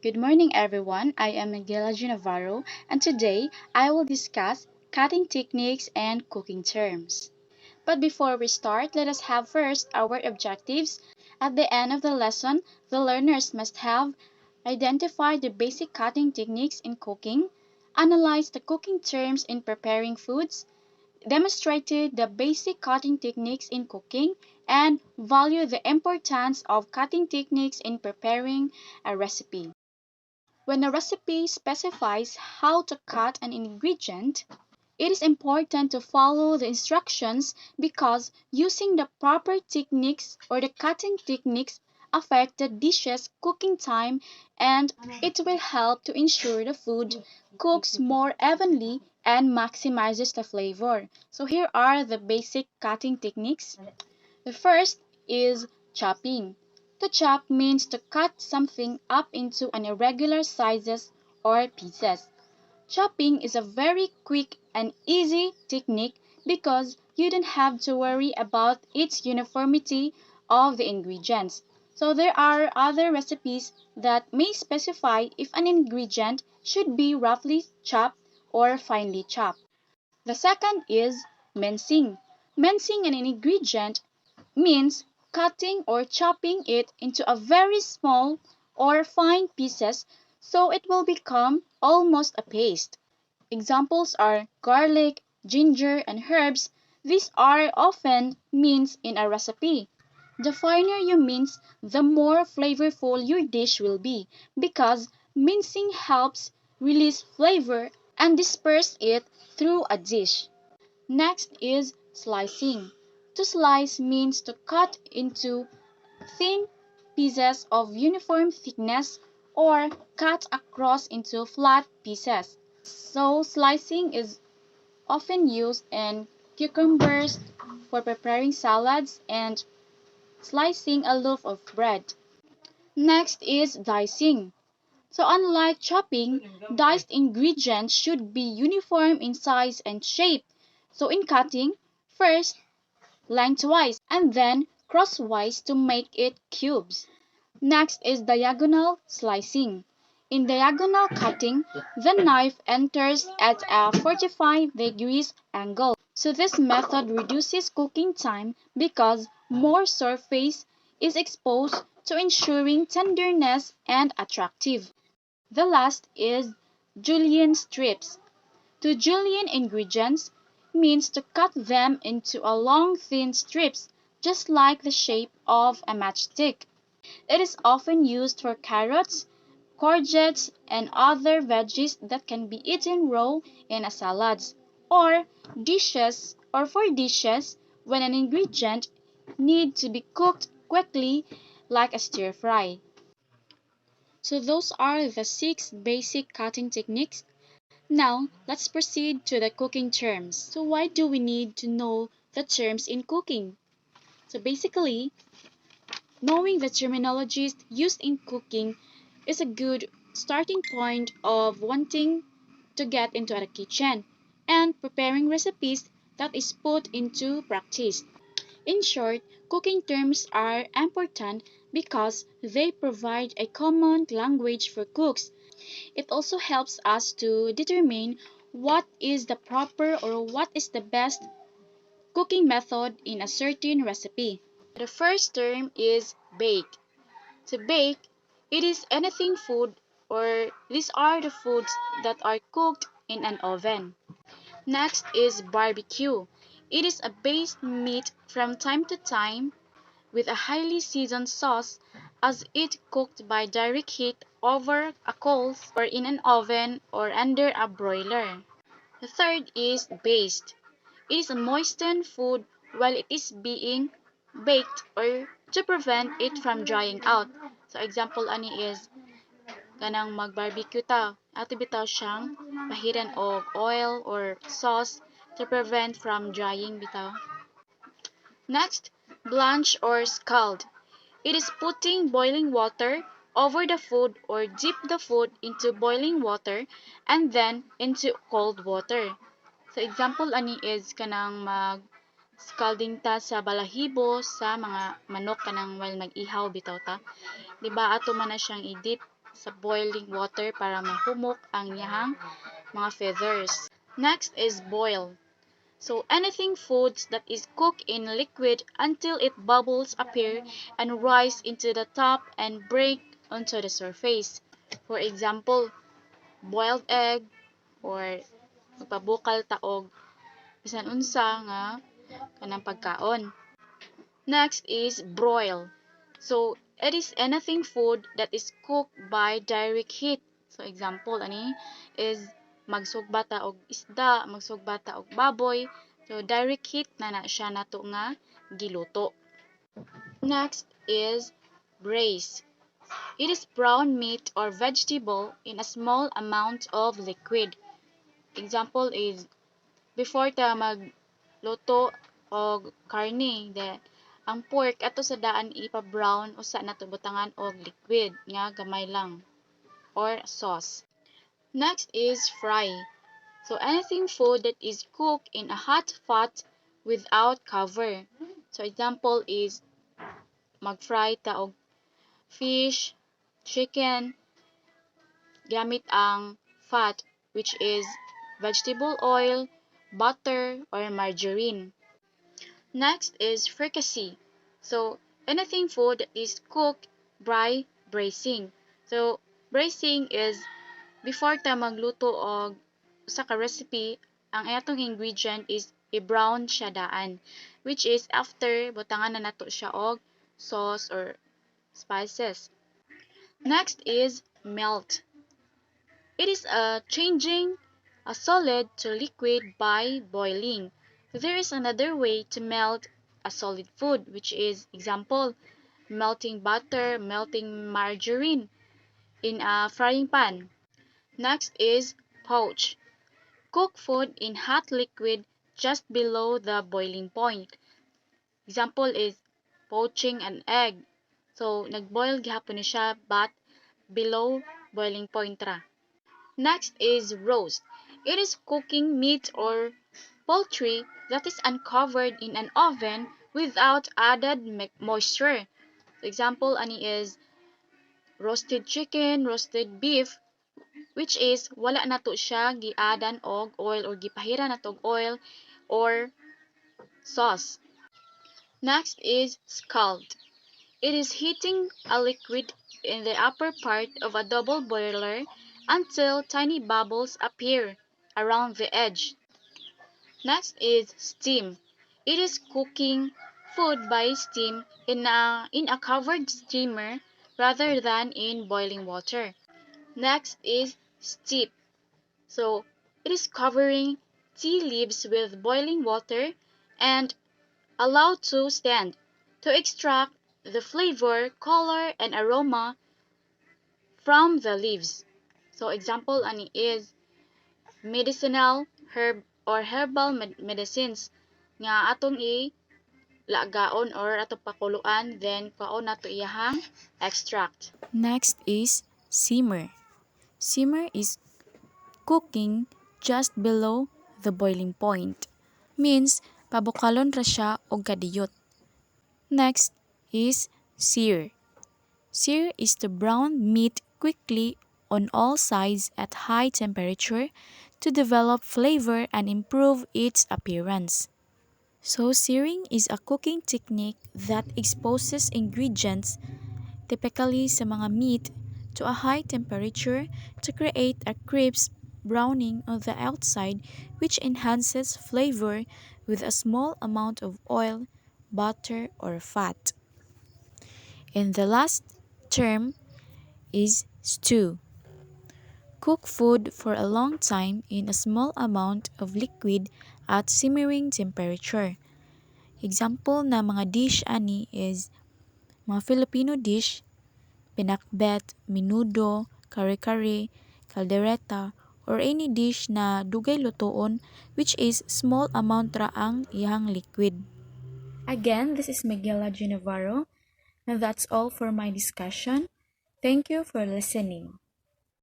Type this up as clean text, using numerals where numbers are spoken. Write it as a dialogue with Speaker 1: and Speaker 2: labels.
Speaker 1: Good morning, everyone. I am Miguel Navarro, and today I will discuss cutting techniques and cooking terms. But before we start, let us have first our objectives. At the end of the lesson, the learners must have identified the basic cutting techniques in cooking, analyzed the cooking terms in preparing foods, demonstrated the basic cutting techniques in cooking, and value the importance of cutting techniques in preparing a recipe. When a recipe specifies how to cut an ingredient, it is important to follow the instructions because using the proper techniques or the cutting techniques affect the dish's cooking time and it will help to ensure the food cooks more evenly and maximizes the flavor. So here are the basic cutting techniques. The first is chopping. To chop means to cut something up into an irregular sizes or pieces. Chopping is a very quick and easy technique because you don't have to worry about its uniformity of the ingredients. So there are other recipes that may specify if an ingredient should be roughly chopped or finely chopped. The second is mincing. Mincing an ingredient means cutting or chopping it into a very small or fine pieces so it will become almost a paste. Examples are garlic, ginger, and herbs. These are often minced in a recipe. The finer you mince, the more flavorful your dish will be because mincing helps release flavor and disperse it through a dish. Next is slicing. To slice means to cut into thin pieces of uniform thickness or cut across into flat pieces. So slicing is often used in cucumbers for preparing salads and slicing a loaf of bread. Next is dicing. So unlike chopping, diced ingredients should be uniform in size and shape. So in cutting, first lengthwise and then crosswise to make it cubes. Next is diagonal slicing. In diagonal cutting, the knife enters at a 45 degrees angle. So this method reduces cooking time because more surface is exposed to ensuring tenderness and attractive. The last is julienne strips. To julienne ingredients means to cut them into a long thin strips just like the shape of a matchstick. It is often used for carrots, courgettes, and other veggies that can be eaten raw in a salads, or for dishes when an ingredient need to be cooked quickly like a stir fry. So those are the 6 basic cutting techniques. Now, let's proceed to the cooking terms. So why do we need to know the terms in cooking? So basically, knowing the terminologies used in cooking is a good starting point of wanting to get into the kitchen and preparing recipes that is put into practice. In short, cooking terms are important because they provide a common language for cooks. It also helps us to determine what is the proper or what is the best cooking method in a certain recipe. The first term is bake. To bake, it is anything food or these are the foods that are cooked in an oven. Next is barbecue. It is a based meat from time to time with a highly seasoned sauce as it cooked by direct heat over a coals or in an oven or under a broiler. The third is baste. It is a moistened food while it is being baked or to prevent it from drying out. So example ani is kanang mag-barbecue ta. Ato bitaw siyang pahiran og oil or sauce to prevent from drying bitaw. Next, blanch or scald. It is putting boiling water over the food or dip the food into boiling water and then into cold water. So example ani is kanang mag scalding ta sa balahibo sa mga manok kanang while nag-ihaw bitaw ta. Di ba ato man na siyang i-dip sa boiling water para mahumok ang niyahang mga feathers. Next is boil. So anything foods that is cooked in liquid until it bubbles appear and rise into the top and break onto the surface. For example, boiled egg or magpabukal taog bisan unsa nga kanang pagkaon. Next is broil. So it is anything food that is cooked by direct heat. So example ani is magsugbata og isda, magsugbata og baboy. So direct heat na siya nato nga giluto. Next is braise. It is brown meat or vegetable in a small amount of liquid. Example is before ta magluto og karne, ang pork ato sa daan ipa-brown usa nato butangan og liquid nga gamay lang or sauce. Next is fry. So anything food that is cooked in a hot pot without cover. So example is mag-fry ta og fish, chicken gamit ang fat which is vegetable oil, butter, or margarine. Next is fricassee. So anything food that is cooked by braising. So braising is before ta magluto og usa ka recipe, ang atong ingredient is i-brown siya daan, which is after butangan na nato siya og sauce or spices. Next is melt. It is changing a solid to liquid by boiling. There is another way to melt a solid food, which is example melting butter, melting margarine in a frying pan. Next is poach. Cook food in hot liquid just below the boiling point. Example is poaching an egg. So nagboil gihapon ni siya but below boiling point ra. Next is roast. It is cooking meat or poultry that is uncovered in an oven without added moisture. Example ani is roasted chicken, roasted beef, which is wala nato siya giadan og oil or gipahira nato og oil or sauce. Next is scald. It is heating a liquid in the upper part of a double boiler until tiny bubbles appear around the edge. Next is steam. It is cooking food by steam in a covered steamer rather than in boiling water. Next is steep. So it is covering tea leaves with boiling water and allowed to stand to extract the flavor, color, and aroma from the leaves. So example ani is medicinal herb or herbal medicines nga atong lagaon or atong pakuluan then kaon nato iyahang extract.
Speaker 2: Next is simmer. Simmer is cooking just below the boiling point. Means pabukalon ra siya og kadiyot. Next is sear. Sear is to brown meat quickly on all sides at high temperature to develop flavor and improve its appearance. So searing is a cooking technique that exposes ingredients, typically sa mga meat, to a high temperature to create a crisp browning on the outside which enhances flavor with a small amount of oil, butter, or fat. And the last term is stew. Cook food for a long time in a small amount of liquid at simmering temperature. Example na mga dish ani is mga Filipino dish, pinakbet, menudo, kare-kare, caldereta, or any dish na dugay lutoon which is small amount ra ang iyang liquid. Again, this is Miguela Navarro, and that's all for my discussion. Thank you for listening.